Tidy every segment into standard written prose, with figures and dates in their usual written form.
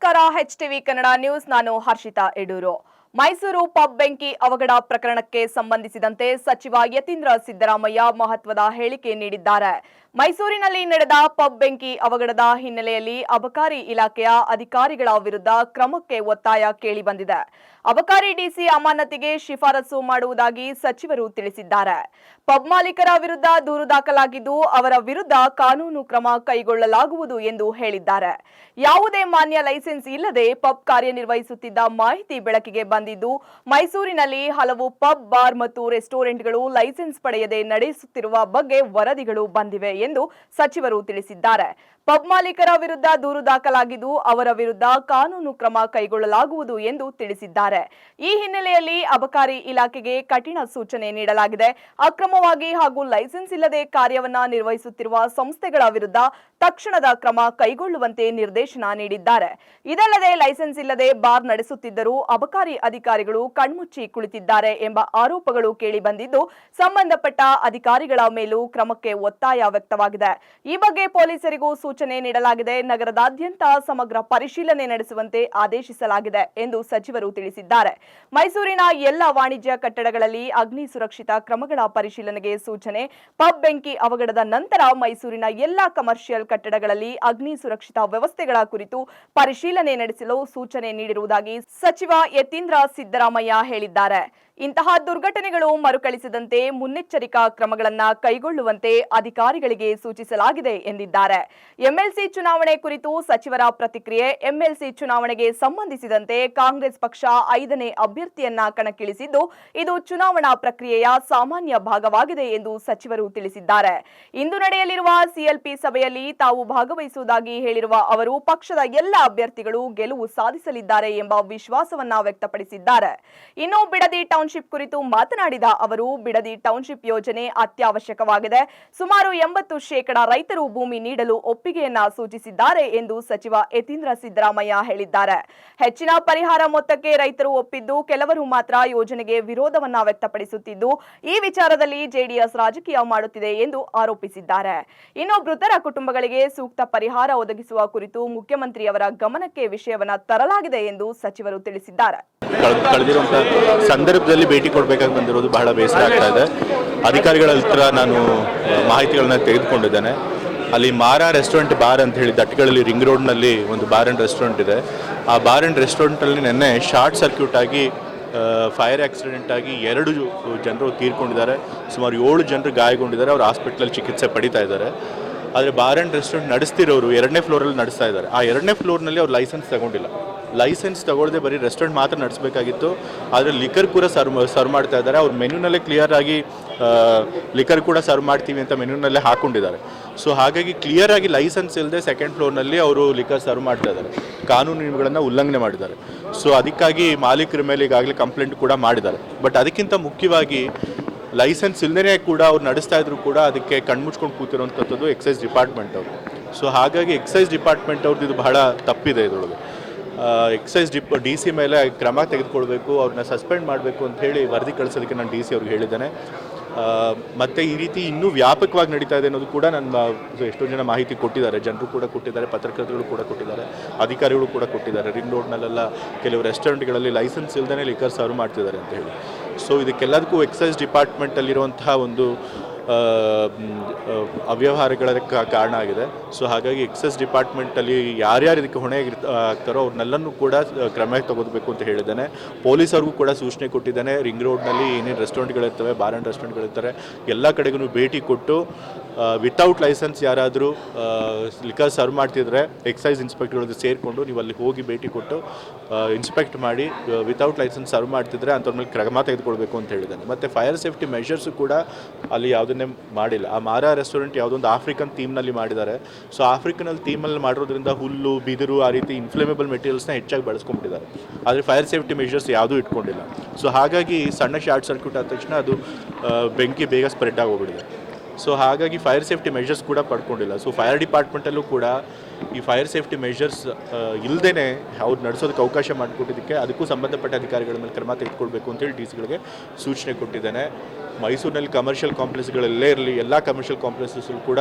ನಮಸ್ಕಾರ HTV Kannada news ನಾನು Harshita ಎಡೂರು Mysuru pub ಬೆಂಕಿ ಅವಘಡ ಪ್ರಕರಣಕ್ಕೆ ಸಂಬಂಧಿಸಿದಂತೆ ಸಚಿವ ಯತೀಂದ್ರ ಸಿದ್ದರಾಮಯ್ಯ ಮಹತ್ವದ ಹೇಳಿಕೆ ನೀಡಿದ್ದಾರೆ ಮೈಸೂರಿನಲ್ಲಿ ನಡೆದ ಪಬ್ ಬೆಂಕಿ ಅವಘಡದ ಹಿನ್ನೆಲೆಯಲ್ಲಿ ಅಬಕಾರಿ ಇಲಾಖೆಯ ಅಧಿಕಾರಿಗಳ ವಿರುದ್ಧ ಕ್ರಮಕ್ಕೆ ಒತ್ತಾಯ ಕೇಳಿಬಂದಿದೆ ಅಬಕಾರಿ ಡಿಸಿ ಅಮಾನತಿಗೆ ಶಿಫಾರಸು ಮಾಡುವುದಾಗಿ ಸಚಿವರು ತಿಳಿಸಿದ್ದಾರೆ ಪಬ್ ಮಾಲೀಕರ ವಿರುದ್ಧ ದೂರು ದಾಖಲಾಗಿದ್ದು ಅವರ ವಿರುದ್ಧ ಕಾನೂನು ಕ್ರಮ ಕೈಗೊಳ್ಳಲಾಗುವುದು ಎಂದು ಹೇಳಿದ್ದಾರೆ ಯಾವುದೇ ಮಾನ್ಯ ಲೈಸೆನ್ಸ್ ಇಲ್ಲದೆ ಪಬ್ ಕಾರ್ಯನಿರ್ವಹಿಸುತ್ತಿದ್ದ ಮಾಹಿತಿ ಬೆಳಕಿಗೆ ಬಂದಿದ್ದು ಮೈಸೂರಿನಲ್ಲಿ ಹಲವು ಪಬ್ ಬಾರ್ ಮತ್ತು ರೆಸ್ಟೋರೆಂಟ್ಗಳು ಲೈಸೆನ್ಸ್ ಪಡೆಯದೆ ನಡೆಸುತ್ತಿರುವ ಬಗ್ಗೆ ವರದಿಗಳು ಬಂದಿವೆ ಎಂದು ಸಚಿವರು ತಿಳಿಸಿದ್ದಾರೆ ಪಬ್ ಮಾಲೀಕರ ವಿರುದ್ಧ ದೂರು ದಾಖಲಾಗಿದ್ದು ಅವರ ವಿರುದ್ಧ ಕಾನೂನು ಕ್ರಮ ಕೈಗೊಳ್ಳಲಾಗುವುದು ಎಂದು ತಿಳಿಸಿದ್ದಾರೆ ಈ ಹಿನ್ನೆಲೆಯಲ್ಲಿ ಅಬಕಾರಿ ಇಲಾಖೆಗೆ ಕಠಿಣ ಸೂಚನೆ ನೀಡಲಾಗಿದೆ ಅಕ್ರಮವಾಗಿ ಹಾಗೂ ಲೈಸೆನ್ಸ್ ಇಲ್ಲದೆ ಕಾರ್ಯವನ್ನ ನಿರ್ವಹಿಸುತ್ತಿರುವ ಸಂಸ್ಥೆಗಳ ವಿರುದ್ಧ ತಕ್ಷಣದ ಕ್ರಮ ಕೈಗೊಳ್ಳುವಂತೆ ನಿರ್ದೇಶನ ನೀಡಿದ್ದಾರೆ ಇದಲ್ಲದೆ ಲೈಸೆನ್ಸ್ ಇಲ್ಲದೆ ಬಾರ್ ನಡೆಸುತ್ತಿದ್ದರೂ ಅಬಕಾರಿ ಅಧಿಕಾರಿಗಳು ಕಣ್ಮುಚ್ಚಿ ಕುಳಿತಿದ್ದಾರೆ ಎಂಬ ಆರೋಪಗಳು ಕೇಳಿಬಂದಿದ್ದು ಸಂಬಂಧಪಟ್ಟ ಅಧಿಕಾರಿಗಳ ಮೇಲೂ ಕ್ರಮಕ್ಕೆ ಒತ್ತಾಯ ವ್ಯಕ್ತವಾಗಿದೆ ಈ ಬಗ್ಗೆ ಪೊಲೀಸರಿಗೂ ಸೂಚನೆ ನೀಡಲಾಗಿದೆ ನಗರದಾದ್ಯಂತ ಸಮಗ್ರ ಪರಿಶೀಲನೆ ನಡೆಸುವಂತೆ ಆದೇಶಿಸಲಾಗಿದೆ ಎಂದು ಸಚಿವರು ತಿಳಿಸಿದ್ದಾರೆ ಮೈಸೂರಿನ ಎಲ್ಲ ವಾಣಿಜ್ಯ ಕಟ್ಟಡಗಳಲ್ಲಿ ಅಗ್ನಿ ಸುರಕ್ಷಿತ ಕ್ರಮಗಳ ಪರಿಶೀಲನೆಗೆ ಸೂಚನೆ ಪಬ್ ಬೆಂಕಿ ಅವಘಡದ ನಂತರ ಮೈಸೂರಿನ ಎಲ್ಲ ಕಮರ್ಷಿಯಲ್ ಕಟ್ಟಡಗಳಲ್ಲಿ ಅಗ್ನಿ ಸುರಕ್ಷಿತ ವ್ಯವಸ್ಥೆಗಳ ಕುರಿತು ಪರಿಶೀಲನೆ ನಡೆಸಲು ಸೂಚನೆ ನೀಡಿರುವುದಾಗಿ ಸಚಿವ ಯತೀಂದ್ರ ಸಿದ್ದರಾಮಯ್ಯ ಹೇಳಿದ್ದಾರೆ ಇಂತಹ ದುರ್ಘಟನೆಗಳು ಮರುಕಳಿಸದಂತೆ ಮುನ್ನೆಚ್ಚರಿಕಾ ಕ್ರಮಗಳನ್ನು ಕೈಗೊಳ್ಳುವಂತೆ ಅಧಿಕಾರಿಗಳಿಗೆ ಸೂಚಿಸಲಾಗಿದೆ ಎಂದಿದ್ದಾರೆ ಎಂಎಲ್ಸಿ ಚುನಾವಣೆ ಕುರಿತು ಸಚಿವರ ಪ್ರತಿಕ್ರಿಯೆ ಎಂಎಲ್ಸಿ ಚುನಾವಣೆಗೆ ಸಂಬಂಧಿಸಿದಂತೆ ಕಾಂಗ್ರೆಸ್ ಪಕ್ಷ 5ನೇ ಅಭ್ಯರ್ಥಿಯನ್ನ ಕಣಕ್ಕಿಳಿಸಿದ್ದು ಇದು ಚುನಾವಣಾ ಪ್ರಕ್ರಿಯೆಯ ಸಾಮಾನ್ಯ ಭಾಗವಾಗಿದೆ ಎಂದು ಸಚಿವರು ತಿಳಿಸಿದ್ದಾರೆ ಇಂದು ನಡೆಯಲಿರುವ ಸಿಎಲ್ಪಿ ಸಭೆಯಲ್ಲಿ ತಾವು ಭಾಗವಹಿಸುವುದಾಗಿ ಹೇಳಿರುವ ಅವರು ಪಕ್ಷದ ಎಲ್ಲ ಅಭ್ಯರ್ಥಿಗಳು ಗೆಲುವು ಸಾಧಿಸಲಿದ್ದಾರೆ ಎಂಬ ವಿಶ್ವಾಸವನ್ನ ವ್ಯಕ್ತಪಡಿಸಿದ್ದಾರೆ ಇನ್ನು ಬಿಡದಿ ಟೌನ್ಶಿಪ್ ಕುರಿತು ಮಾತನಾಡಿದ ಅವರು ಬಿಡದಿ ಟೌನ್ಶಿಪ್ ಯೋಜನೆ ಅತ್ಯವಶ್ಯಕವಾಗಿದೆ ಸುಮಾರು 80% ರೈತರು ಭೂಮಿ ನೀಡಲು ಒಪ್ಪಿಗೆಯನ್ನ ಸೂಚಿಸಿದ್ದಾರೆ ಎಂದು ಸಚಿವ ಯತೀಂದ್ರ ಸಿದ್ದರಾಮಯ್ಯ ಹೇಳಿದ್ದಾರೆ ಹೆಚ್ಚಿನ ಪರಿಹಾರ ಮೊತ್ತಕ್ಕೆ ರೈತರು ಒಪ್ಪಿದ್ದು ಕೆಲವರು ಮಾತ್ರ ಯೋಜನೆಗೆ ವಿರೋಧವನ್ನ ವ್ಯಕ್ತಪಡಿಸುತ್ತಿದ್ದು ಈ ವಿಚಾರದಲ್ಲಿ ಜೆಡಿಎಸ್ ರಾಜಕೀಯ ಮಾಡುತ್ತಿದೆ ಎಂದು ಆರೋಪಿಸಿದ್ದಾರೆ ಇನ್ನು ಮೃತರ ಕುಟುಂಬಗಳಿಗೆ ಸೂಕ್ತ ಪರಿಹಾರ ಒದಗಿಸುವ ಕುರಿತು ಮುಖ್ಯಮಂತ್ರಿಯವರ ಗಮನಕ್ಕೆ ವಿಷಯವನ್ನ ತರಲಾಗಿದೆ ಎಂದು ಸಚಿವರು ತಿಳಿಸಿದ್ದಾರೆ ಕಳೆದಿರುವಂತಹ ಸಂದರ್ಭದಲ್ಲಿ ಭೇಟಿ ಕೊಡಬೇಕಾಗಿ ಬಂದಿರೋದು ಬಹಳ ಬೇಸರ ಆಗ್ತಾ ಇದೆ ಅಧಿಕಾರಿಗಳ ಹತ್ರ ನಾನು ಮಾಹಿತಿಗಳನ್ನ ತೆಗೆದುಕೊಂಡಿದ್ದೇನೆ ಅಲ್ಲಿ ಮಾರಾ ರೆಸ್ಟೋರೆಂಟ್ ಬಾರ್ ಅಂತ ಹೇಳಿ ದಟ್ಗಳಲ್ಲಿ ರಿಂಗ್ ರೋಡ್ನಲ್ಲಿ ಒಂದು ಬಾರ್ ಆ್ಯಂಡ್ ರೆಸ್ಟೋರೆಂಟ್ ಇದೆ ಆ ಬಾರ್ ಆ್ಯಂಡ್ ರೆಸ್ಟೋರೆಂಟಲ್ಲಿ ನಿನ್ನೆ ಶಾರ್ಟ್ ಸರ್ಕ್ಯೂಟ್ ಆಗಿ ಫೈರ್ ಆಕ್ಸಿಡೆಂಟ್ ಆಗಿ 2 ಜನರು ತೀರ್ಕೊಂಡಿದ್ದಾರೆ ಸುಮಾರು 7 ಜನರು ಗಾಯಗೊಂಡಿದ್ದಾರೆ ಅವರು ಹಾಸ್ಪಿಟ್ಲಲ್ಲಿ ಚಿಕಿತ್ಸೆ ಪಡಿತಾ ಇದ್ದಾರೆ ಆದರೆ ಬಾರ್ ಆ್ಯಂಡ್ ರೆಸ್ಟೋರೆಂಟ್ ನಡೆಸ್ತಿರೋರು 2ನೇ ಫ್ಲೋರಲ್ಲಿ ನಡೆಸ್ತಾ ಇದ್ದಾರೆ ಆ 2ನೇ ಫ್ಲೋರ್ನಲ್ಲಿ ಅವ್ರು ಲೈಸೆನ್ಸ್ ತಗೊಂಡಿಲ್ಲ ಲೈಸೆನ್ಸ್ ತಗೊಳ್ಳದೆ ಬರೀ ರೆಸ್ಟೋರೆಂಟ್ ಮಾತ್ರ ನಡೆಸಬೇಕಾಗಿತ್ತು ಆದರೆ ಲಿಕರ್ ಕೂಡ ಸರ್ವ್ ಮಾಡ್ತಾ ಇದ್ದಾರೆ ಅವ್ರ ಮೆನ್ಯೂನಲ್ಲೇ ಕ್ಲಿಯರ್ ಆಗಿ ಲಿಕರ್ ಕೂಡ ಸರ್ವ್ ಮಾಡ್ತೀವಿ ಅಂತ ಮೆನ್ಯೂನಲ್ಲೇ ಹಾಕೊಂಡಿದ್ದಾರೆ ಸೊ ಹಾಗಾಗಿ ಕ್ಲಿಯರ್ ಆಗಿ ಲೈಸೆನ್ಸ್ ಇಲ್ಲದೆ 2nd ಫ್ಲೋರ್ನಲ್ಲಿ ಅವರು ಲಿಕರ್ ಸರ್ವ್ ಮಾಡ್ತಾ ಇದ್ದಾರೆ ಕಾನೂನು ನಿಯಮಗಳನ್ನು ಉಲ್ಲಂಘನೆ ಮಾಡಿದ್ದಾರೆ ಸೊ ಅದಕ್ಕಾಗಿ ಮಾಲೀಕರ ಮೇಲೆ ಈಗಾಗಲೇ ಕಂಪ್ಲೇಂಟ್ ಕೂಡ ಮಾಡಿದ್ದಾರೆ ಬಟ್ ಅದಕ್ಕಿಂತ ಮುಖ್ಯವಾಗಿ ಲೈಸೆನ್ಸ್ ಇಲ್ಲದೇ ಕೂಡ ಅವ್ರು ನಡೆಸ್ತಾ ಇದ್ರು ಕೂಡ ಅದಕ್ಕೆ ಕಣ್ಮುಚ್ಕೊಂಡು ಕೂತಿರೋಂಥದ್ದು ಎಕ್ಸೈಸ್ ಡಿಪಾರ್ಟ್ಮೆಂಟ್ ಅವರು ಸೊ ಹಾಗಾಗಿ ಎಕ್ಸೈಸ್ ಡಿಪಾರ್ಟ್ಮೆಂಟ್ ಅವ್ರದ್ದು ಇದು ಬಹಳ ತಪ್ಪಿದೆ ಇದರೊಳಗೆ ಎಕ್ಸೈಸ್ ಡಿ ಸಿ ಮೇಲೆ ಕ್ರಮ ತೆಗೆದುಕೊಳ್ಬೇಕು ಅವ್ರನ್ನ ಸಸ್ಪೆಂಡ್ ಮಾಡಬೇಕು ಅಂತ ಹೇಳಿ ವರದಿ ಕಳಿಸೋದಕ್ಕೆ ನಾನು ಡಿ ಸಿ ಅವ್ರಿಗೆ ಹೇಳಿದ್ದೇನೆ ಮತ್ತು ಈ ರೀತಿ ಇನ್ನೂ ವ್ಯಾಪಕವಾಗಿ ನಡೀತಾ ಇದೆ ಅನ್ನೋದು ಕೂಡ ನನ್ನ ಎಷ್ಟೊಂದು ಜನ ಮಾಹಿತಿ ಕೊಟ್ಟಿದ್ದಾರೆ ಜನರು ಕೂಡ ಕೊಟ್ಟಿದ್ದಾರೆ ಪತ್ರಕರ್ತರು ಕೂಡ ಕೊಟ್ಟಿದ್ದಾರೆ ಅಧಿಕಾರಿಗಳು ಕೂಡ ಕೊಟ್ಟಿದ್ದಾರೆ ರಿಂಗ್ ರೋಡ್ನಲ್ಲೆಲ್ಲ ಕೆಲವು ರೆಸ್ಟೋರೆಂಟ್ಗಳಲ್ಲಿ ಲೈಸೆನ್ಸ್ ಇಲ್ಲದೇ ಲಿಕರ್ ಸರ್ವ್ ಮಾಡ್ತಿದ್ದಾರೆ ಅಂತ ಹೇಳಿ ಸೊ ಇದಕ್ಕೆಲ್ಲದಕ್ಕೂ ಎಕ್ಸೈಸ್ ಡಿಪಾರ್ಟ್ಮೆಂಟಲ್ಲಿರುವಂತಹ ಒಂದು ಅವ್ಯವಹಾರಗಳ ಕಾರಣ ಆಗಿದೆ ಸೊ ಹಾಗಾಗಿ ಎಕ್ಸೈಸ್ ಡಿಪಾರ್ಟ್ಮೆಂಟಲ್ಲಿ ಯಾರ್ಯಾರು ಇದಕ್ಕೆ ಹೊಣೆ ಆಗ್ತಾರೋ ಅವ್ರನ್ನೆಲ್ಲನೂ ಕೂಡ ಕ್ರಮ ತಗೋಬೇಕು ಅಂತ ಹೇಳಿದ್ದೇನೆ ಪೊಲೀಸರಿಗೂ ಕೂಡ ಸೂಚನೆ ಕೊಟ್ಟಿದ್ದೇನೆ ರಿಂಗ್ ರೋಡ್ನಲ್ಲಿ ಏನೇನು ರೆಸ್ಟೋರೆಂಟ್ಗಳಿರ್ತವೆ ಬಾರ್ ಆ್ಯಂಡ್ ರೆಸ್ಟೋರೆಂಟ್ಗಳಿರ್ತಾರೆ ಎಲ್ಲ ಕಡೆಗೂ ಭೇಟಿ ಕೊಟ್ಟು ವಿತೌಟ್ ಲೈಸೆನ್ಸ್ ಯಾರಾದರೂ ಲಿಕರ್ ಸರ್ವ್ ಮಾಡ್ತಿದ್ರೆ ಎಕ್ಸೈಸ್ ಇನ್ಸ್ಪೆಕ್ಟರ್ಗಳದ್ದು ಸೇರಿಕೊಂಡು ನೀವು ಅಲ್ಲಿ ಹೋಗಿ ಭೇಟಿ ಕೊಟ್ಟು ಇನ್ಸ್ಪೆಕ್ಟ್ ಮಾಡಿ ವಿತೌಟ್ ಲೈಸೆನ್ಸ್ ಸರ್ವ್ ಮಾಡ್ತಿದ್ರೆ ಅಂಥವ್ರ ಮೇಲೆ ಕ್ರಮ ತೆಗೆದುಕೊಳ್ಬೇಕು ಅಂತ ಹೇಳಿದ್ದಾನೆ ಮತ್ತು ಫೈರ್ ಸೇಫ್ಟಿ ಮೆಷರ್ಸು ಕೂಡ ಅಲ್ಲಿ ಯಾವುದನ್ನೇ ಮಾಡಿಲ್ಲ ಆ ಮಾರಾ ರೆಸ್ಟೋರೆಂಟ್ ಯಾವುದೊಂದು ಆಫ್ರಿಕನ್ ಥೀಮ್ನಲ್ಲಿ ಮಾಡಿದ್ದಾರೆ ಸೊ ಆಫ್ರಿಕನಲ್ಲಿ ಥೀಮಲ್ಲಿ ಮಾಡಿರೋದ್ರಿಂದ ಹುಲ್ಲು ಬಿದಿರು ಆ ರೀತಿ ಇನ್ಫ್ಲೇಮೇಬಲ್ ಮೆಟೀರಿಯಲ್ಸ್ನ ಹೆಚ್ಚಾಗಿ ಬಳಸ್ಕೊಂಡ್ಬಿಟ್ಟಿದ್ದಾರೆ ಆದರೆ ಫೈರ್ ಸೇಫ್ಟಿ ಮೆಷರ್ಸ್ ಯಾವುದೂ ಇಟ್ಕೊಂಡಿಲ್ಲ ಸೊ ಹಾಗಾಗಿ ಸಣ್ಣ ಶಾರ್ಟ್ ಸರ್ಕ್ಯೂಟ್ ಆದ ತಕ್ಷಣ ಅದು ಬೆಂಕಿ ಬೇಗ ಸ್ಪ್ರೆಡ್ ಆಗೋಗ್ಬಿಟ್ಟಿದೆ ಸೊ ಹಾಗಾಗಿ ಫೈರ್ ಸೇಫ್ಟಿ ಮೆಷರ್ಸ್ ಕೂಡ ಪಡ್ಕೊಂಡಿಲ್ಲ ಸೊ ಫೈರ್ ಡಿಪಾರ್ಟ್ಮೆಂಟಲ್ಲೂ ಕೂಡ ಈ ಫೈರ್ ಸೇಫ್ಟಿ ಮೆಷರ್ಸ್ ಇಲ್ಲದೇ ಅವ್ರು ನಡೆಸೋದಕ್ಕೆ ಅವಕಾಶ ಮಾಡಿಕೊಟ್ಟಿದ್ದಕ್ಕೆ ಅದಕ್ಕೂ ಸಂಬಂಧಪಟ್ಟ ಅಧಿಕಾರಿಗಳ ಮೇಲೆ ಕ್ರಮ ತೆಗೆದುಕೊಳ್ಬೇಕು ಅಂತೇಳಿ ಡಿ ಸಿಗಳಿಗೆ ಸೂಚನೆ ಕೊಟ್ಟಿದ್ದೇನೆ ಮೈಸೂರಿನಲ್ಲಿ ಕಮರ್ಷಿಯಲ್ ಕಾಂಪ್ಲೆಕ್ಸ್ಗಳಲ್ಲೇ ಇರಲಿ ಎಲ್ಲ ಕಮರ್ಷಿಯಲ್ ಕಾಂಪ್ಲೆಕ್ಸಸ್ಸಲ್ಲೂ ಕೂಡ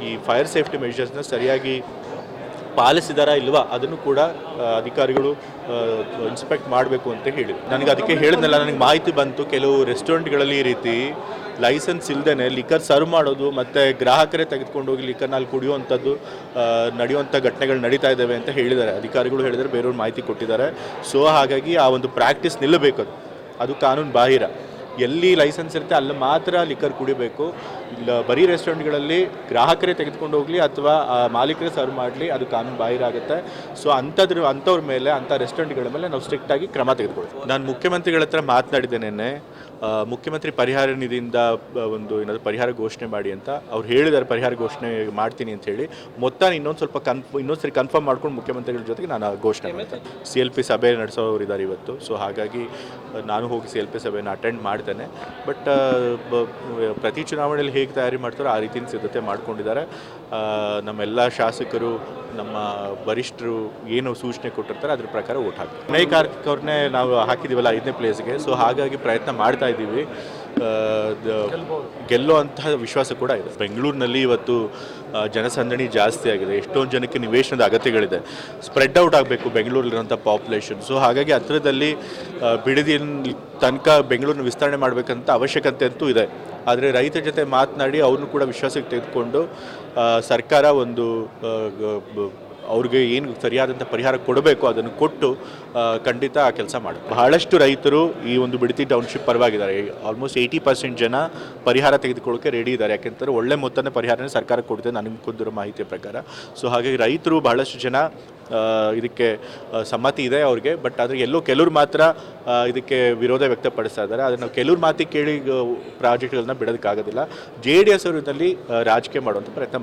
ಈ ಫೈರ್ ಸೇಫ್ಟಿ ಮೆಷರ್ಸ್ನ ಸರಿಯಾಗಿ ಪಾಲಿಸಿದಾರಾ ಇಲ್ವಾ ಅದನ್ನು ಕೂಡ ಅಧಿಕಾರಿಗಳು ಇನ್ಸ್ಪೆಕ್ಟ್ ಮಾಡಬೇಕು ಅಂತ ಹೇಳಿದ್ರು. ನನಗೆ ಅದಕ್ಕೆ ಹೇಳಿದ್ನಲ್ಲ, ನನಗೆ ಮಾಹಿತಿ ಬಂತು ಕೆಲವು ರೆಸ್ಟೋರೆಂಟ್ಗಳಲ್ಲಿ ಈ ರೀತಿ ಲೈಸೆನ್ಸ್ ಇಲ್ಲದೇ ಲಿಕ್ಕರ್ ಸರ್ವ್ ಮಾಡೋದು ಮತ್ತು ಗ್ರಾಹಕರೇ ತೆಗೆದುಕೊಂಡು ಹೋಗಿ ಲಿಕ್ಕರ್ನಲ್ಲಿ ಕುಡಿಯುವಂಥದ್ದು ನಡೆಯುವಂಥ ಘಟನೆಗಳು ನಡೀತಾ ಇದ್ದಾವೆ ಅಂತ ಹೇಳಿದ್ದಾರೆ. ಅಧಿಕಾರಿಗಳು ಹೇಳಿದರೆ, ಬೇರೆಯವ್ರು ಮಾಹಿತಿ ಕೊಟ್ಟಿದ್ದಾರೆ. ಸೊ ಹಾಗಾಗಿ ಆ ಒಂದು ಪ್ರಾಕ್ಟೀಸ್ ನಿಲ್ಲಬೇಕು. ಅದು ಕಾನೂನು ಬಾಹಿರ. ಎಲ್ಲಿ ಲೈಸೆನ್ಸ್ ಇರುತ್ತೆ ಅಲ್ಲಿ ಮಾತ್ರ ಲಿಕ್ಕರ್ ಕುಡಿಬೇಕು. ಇಲ್ಲ ಬರೀ ರೆಸ್ಟೋರೆಂಟ್ಗಳಲ್ಲಿ ಗ್ರಾಹಕರೇ ತೆಗೆದುಕೊಂಡು ಹೋಗಲಿ ಅಥವಾ ಮಾಲೀಕರೇ ಸರ್ವ್ ಮಾಡಲಿ, ಅದು ಕಾನೂನು ಬಾಹಿರ ಆಗುತ್ತೆ. ಸೊ ಅಂಥವ್ರ ಮೇಲೆ, ಅಂಥ ರೆಸ್ಟೋರೆಂಟ್ಗಳ ಮೇಲೆ ನಾವು ಸ್ಟ್ರಿಕ್ಟಾಗಿ ಕ್ರಮ ತೆಗೆದುಕೊಳ್ತೀವಿ. ನಾನು ಮುಖ್ಯಮಂತ್ರಿಗಳ ಹತ್ರ ಮಾತನಾಡಿದ್ದೆ ನಿನ್ನೆ. ಮುಖ್ಯಮಂತ್ರಿ ಪರಿಹಾರ ನಿಧಿಯಿಂದ ಒಂದು ಏನಾದರೂ ಪರಿಹಾರ ಘೋಷಣೆ ಮಾಡಿ ಅಂತ ಅವ್ರು ಹೇಳಿದ್ದಾರೆ. ಪರಿಹಾರ ಘೋಷಣೆ ಮಾಡ್ತೀನಿ ಅಂತ ಹೇಳಿ ಮೊತ್ತ ಇನ್ನೊಂದ್ಸರಿ ಕನ್ಫರ್ಮ್ ಮಾಡ್ಕೊಂಡು ಮುಖ್ಯಮಂತ್ರಿಗಳ ಜೊತೆಗೆ ನಾನು ಘೋಷಣೆ ಮಾಡ್ತೇನೆ. CLP ಸಭೆ ನಡೆಸೋರು ಇದ್ದಾರೆ ಇವತ್ತು. ಸೊ ಹಾಗಾಗಿ ನಾನು ಹೋಗಿ CLP ಸಭೆಯನ್ನು ಅಟೆಂಡ್ ಮಾಡ್ತೇನೆ. ಬಟ್ ಪ್ರತಿ ಚುನಾವಣೆಯಲ್ಲಿ ಹೇಗೆ ತಯಾರಿ ಮಾಡ್ತಾರೋ ಆ ರೀತಿಯ ಸಿದ್ಧತೆ ಮಾಡ್ಕೊಂಡಿದ್ದಾರೆ. ನಮ್ಮೆಲ್ಲ ಶಾಸಕರು, ನಮ್ಮ ವರಿಷ್ಠರು ಏನು ಸೂಚನೆ ಕೊಟ್ಟಿರ್ತಾರೆ ಅದ್ರ ಪ್ರಕಾರ ಓಟ್ ಹಾಕ್ತಾರೆ. ವಿನಯ್ ಕಾರ್ತಿಕ್ ಅವ್ರನ್ನೇ ನಾವು ಹಾಕಿದ್ದೀವಲ್ಲ 5ನೇ ಪ್ಲೇಸ್ಗೆ. ಸೊ ಹಾಗಾಗಿ ಪ್ರಯತ್ನ ಮಾಡ್ತಾ ಇದ್ದೀವಿ. ಗೆಲ್ಲುವಂತಹ ವಿಶ್ವಾಸ ಕೂಡ ಇದೆ. ಬೆಂಗಳೂರಿನಲ್ಲಿ ಇವತ್ತು ಜನಸಂದಣಿ ಜಾಸ್ತಿ ಆಗಿದೆ. ಎಷ್ಟೊಂದು ಜನಕ್ಕೆ ನಿವೇಶನದ ಅಗತ್ಯಗಳಿದೆ. ಸ್ಪ್ರೆಡ್ ಔಟ್ ಆಗಬೇಕು ಬೆಂಗಳೂರಲ್ಲಿರುವಂಥ ಪಾಪ್ಯುಲೇಷನ್. ಸೊ ಹಾಗಾಗಿ ಹತ್ತಿರದಲ್ಲಿ ಬಿಡದಿಯ ತನಕ ಬೆಂಗಳೂರನ್ನ ವಿಸ್ತರಣೆ ಮಾಡಬೇಕಂತ ಅವಶ್ಯಕತೆ ಅಂತೂ ಇದೆ. ಆದರೆ ರೈತರ ಜೊತೆ ಮಾತನಾಡಿ ಅವ್ರನ್ನೂ ಕೂಡ ವಿಶ್ವಾಸಕ್ಕೆ ತೆಗೆದುಕೊಂಡು ಸರ್ಕಾರ ಒಂದು ಅವ್ರಿಗೆ ಏನು ಸರಿಯಾದಂಥ ಪರಿಹಾರ ಕೊಡಬೇಕು ಅದನ್ನು ಕೊಟ್ಟು ಖಂಡಿತ ಆ ಕೆಲಸ ಮಾಡಿ. ಬಹಳಷ್ಟು ರೈತರು ಈ ಒಂದು ಬಿಡದಿ ಟೌನ್ಶಿಪ್ ಪರವಾಗಿದ್ದಾರೆ. ಆಲ್ಮೋಸ್ಟ್ 80% ಜನ ಪರಿಹಾರ ತೆಗೆದುಕೊಳ್ಳೋಕೆ ರೆಡಿ ಇದ್ದಾರೆ. ಯಾಕೆಂದರೆ ಒಳ್ಳೆ ಮೊತ್ತದ ಪರಿಹಾರನೇ ಸರ್ಕಾರ ಕೊಡ್ತದೆ ನನಗೆ ಕೊಟ್ಟಿರೋ ಮಾಹಿತಿಯ ಪ್ರಕಾರ. ಸೊ ಹಾಗಾಗಿ ರೈತರು ಬಹಳಷ್ಟು ಜನ ಇದಕ್ಕೆ ಸಮ್ಮತಿ ಇದೆ ಅವ್ರಿಗೆ. ಬಟ್ ಆದರೆ ಕೆಲವರು ಮಾತ್ರ ಇದಕ್ಕೆ ವಿರೋಧ ವ್ಯಕ್ತಪಡಿಸ್ತಾ ಇದ್ದಾರೆ. ಅದನ್ನು ಕೆಲವ್ರ ಮಾತಿಗೆ ಕೇಳಿ ಪ್ರಾಜೆಕ್ಟ್ಗಳನ್ನ ಬಿಡೋದಕ್ಕಾಗೋದಿಲ್ಲ. JDS ಅವರು ಇದರಲ್ಲಿ ರಾಜಕೀಯ ಮಾಡುವಂಥ ಪ್ರಯತ್ನ